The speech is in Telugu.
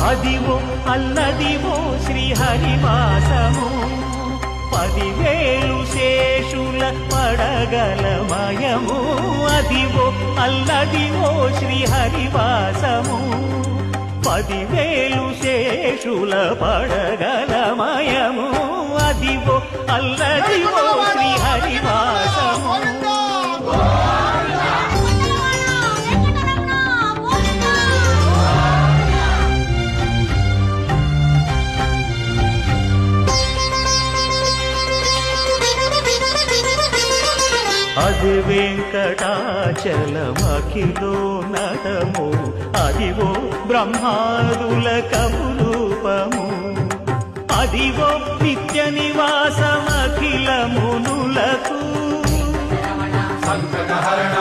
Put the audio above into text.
అదివో అల్లదివో శ్రీహరివాసము 10,000 శేషుల పడగలమయము అదివో అల్లదివో శ్రీహరివాసము 10,000 శేషుల పడగలమయము అదివో అల్లదివో శ్రీహరివాసము అది వెంకటాచలమఖిలో నటము అదివో బ్రహ్మాదుల కపురూపము అదివో నిత్య నివాసమఖిల మునులకు సంకటహరణ